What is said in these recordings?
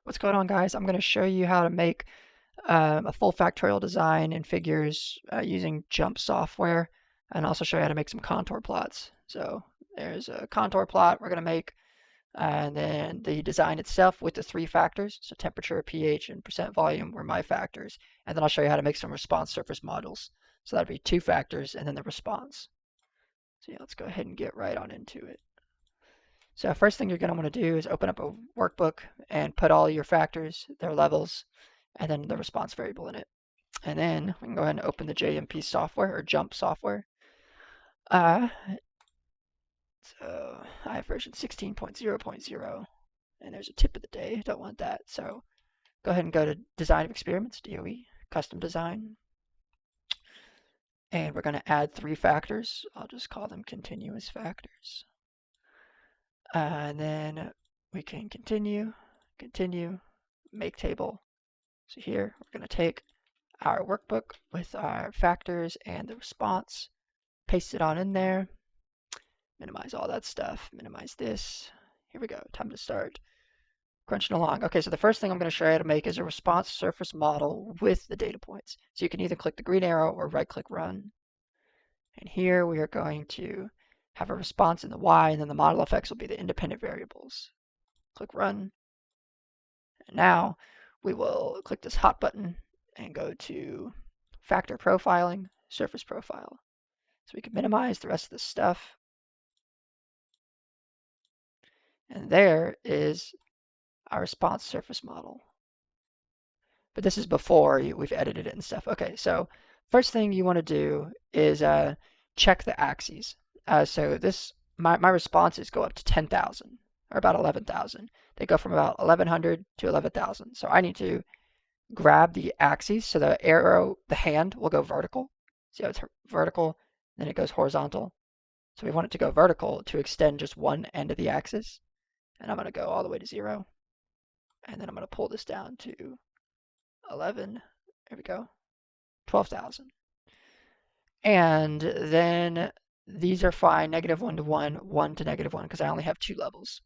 What's going on, guys? I'm going to show you how to make a full factorial design in figures using JMP software, and also show you how to make some contour plots. So there's a contour plot we're going to make, and then the design itself with the three factors. So temperature, pH, and percent volume were my factors. And then I'll show you how to make some response surface models. So that'd be two factors and then the response. So yeah, let's go ahead and get right on into it. So first thing you're going to want to do is open up a workbook and put all your factors, their levels, and then the response variable in it. And then we can go ahead and open the JMP software or JMP software. So I have version 16.0.0, and there's a tip of the day. Don't want that. So go ahead and go to Design of Experiments, DOE, Custom Design. And we're going to add three factors. I'll just call them continuous factors. And then we can continue, make table. So here we're going to take our workbook with our factors and the response, paste it on in there, minimize all that stuff, minimize this. Here we go, time to start crunching along. Okay, so the first thing I'm going to show you how to make is a response surface model with the data points. So you can either click the green arrow or right click run. And here we are going to have a response in the Y, and then the model effects will be the independent variables. Click run. And now we will click this hot button and go to factor profiling, surface profile. So we can minimize the rest of this stuff. And there is our response surface model. But this is before we've edited it and stuff. Okay, so first thing you want to do is check the axes. So this my responses go up to 10,000 or about 11,000. They go from about 1,100 to 11,000. So I need to grab the axes. So the arrow, the hand will go vertical. See how it's vertical, then it goes horizontal. So we want it to go vertical to extend just one end of the axis. And I'm going to go all the way to 0. And then I'm going to pull this down to 11. There we go. 12,000. And then these are fine. -1 to 1, 1 to -1, because I only have two levels.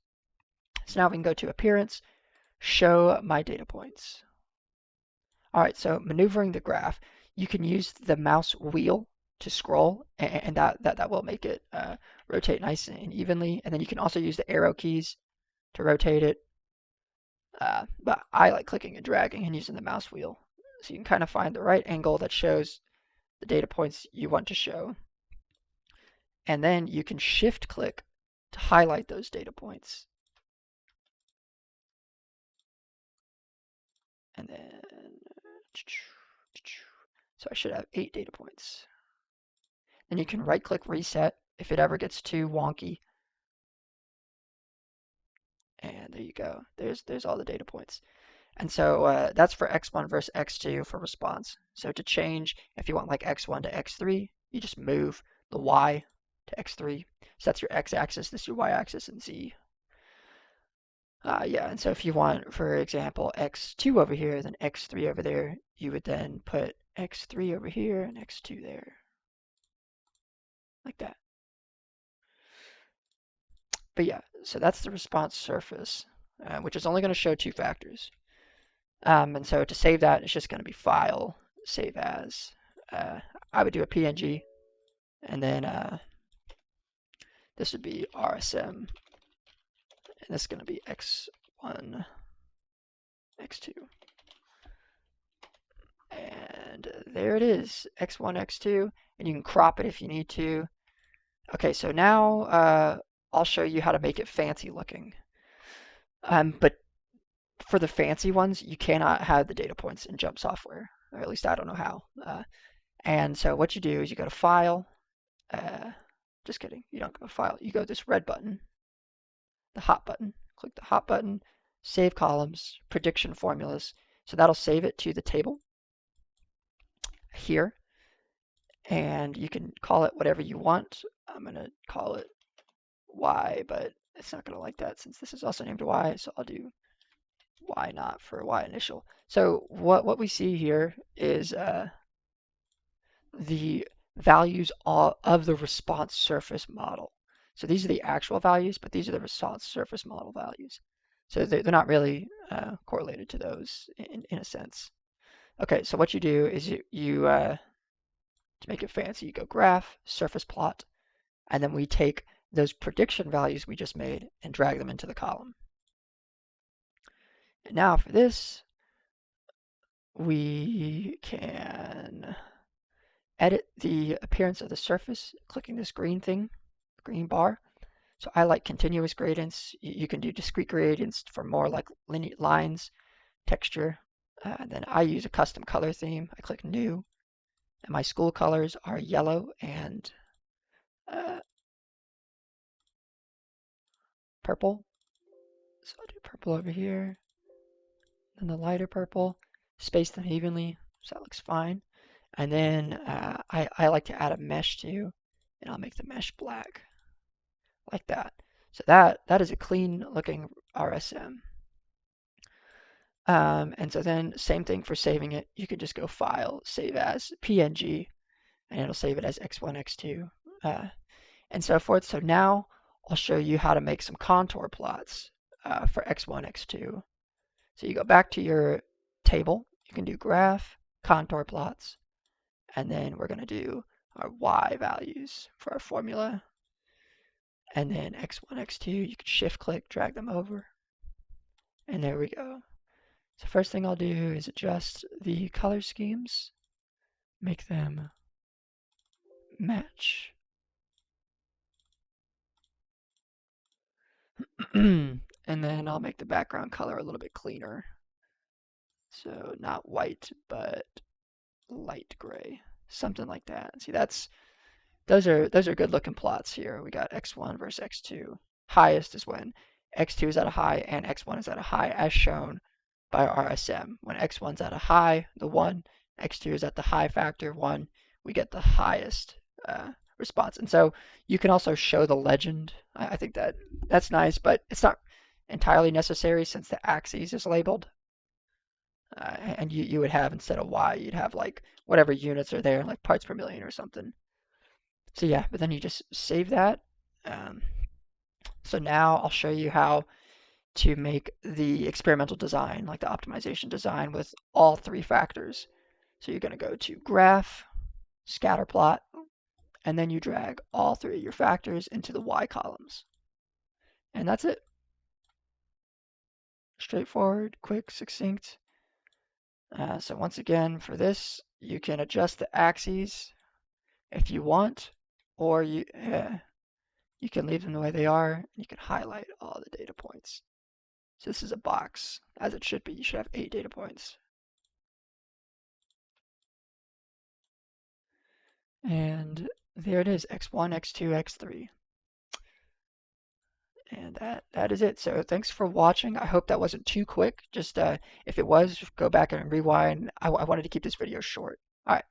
So now we can go to Appearance, Show My Data Points. All right, so maneuvering the graph, you can use the mouse wheel to scroll, and that will make it rotate nice and evenly. And then you can also use the arrow keys to rotate it. But I like clicking and dragging and using the mouse wheel. So you can kind of find the right angle that shows the data points you want to show. And then you can shift click to highlight those data points. And then, so I should have 8 data points. Then you can right click reset if it ever gets too wonky. And there you go. There's all the data points. And so that's for x1 versus x2 for response. So to change, if you want like x1 to x3, you just move the y to x3. So that's your x-axis, this is your y-axis, and z. Yeah, and so if you want, for example, x2 over here, then x3 over there, you would then put x3 over here and x2 there. Like that. But yeah, so that's the response surface, which is only going to show two factors. And so to save that, it's just going to be File, Save As. I would do a PNG, and then this would be RSM, and this is going to be x1, x2. And there it is, x1, x2, and you can crop it if you need to. Okay, so now I'll show you how to make it fancy looking. But for the fancy ones, you cannot have the data points in JMP software, or at least I don't know how. And so what you do is you go to File. Just kidding, you don't go to File. You go to this red button, the hot button. Click the hot button, Save Columns, Prediction Formulas. So that'll save it to the table here. And you can call it whatever you want. I'm going to call it Y, but it's not going to like that since this is also named Y. So I'll do Y not for Y initial. So what we see here is the values of the response surface model. So these are the actual values, but these are the response surface model values. So they're not really correlated to those in a sense. Okay, so what you do is to make it fancy, you go graph, surface plot, and then we take those prediction values we just made and drag them into the column. And now for this, we can edit the appearance of the surface, clicking this green thing, green bar. So I like continuous gradients. You can do discrete gradients for more like linear lines, texture. Then I use a custom color theme. I click new, and my school colors are yellow and uh, purple. So I'll do purple over here, then the lighter purple, space them evenly, so that looks fine. And then I like to add a mesh too, and I'll make the mesh black, like that. So that is a clean looking RSM. And so then same thing for saving it. You could just go File, Save As, PNG, and it'll save it as X1, X2, and so forth. So now I'll show you how to make some contour plots for X1, X2. So you go back to your table. You can do graph, contour plots, and then we're going to do our Y values for our formula. And then X1, X2, you can shift click, drag them over. And there we go. So first thing I'll do is adjust the color schemes, make them match. And then I'll make the background color a little bit cleaner. So not white, but light gray, something like that. See, those are good looking plots here. We got x1 versus x2. Highest is when x2 is at a high and x1 is at a high, as shown by RSM. When x1 is at a high, the 1, x2 is at the high factor 1, we get the highest response. And so you can also show the legend. I think that's nice, but it's not entirely necessary since the axis is labeled. And you would have, instead of Y, you'd have like whatever units are there, like parts per million or something. So yeah, but then you just save that. Um, so now I'll show you how to make the experimental design, like the optimization design with all three factors. So you're going to go to graph, scatter plot, and then you drag all three of your factors into the Y columns. And that's it. Straightforward, quick, succinct. So once again, for this, you can adjust the axes if you want, or you can leave them the way they are, and you can highlight all the data points. So this is a box, as it should be. You should have 8 data points. And there it is, x1, x2, x3. And that is it. So thanks for watching. I hope that wasn't too quick. Just if it was, go back and rewind. I wanted to keep this video short. All right.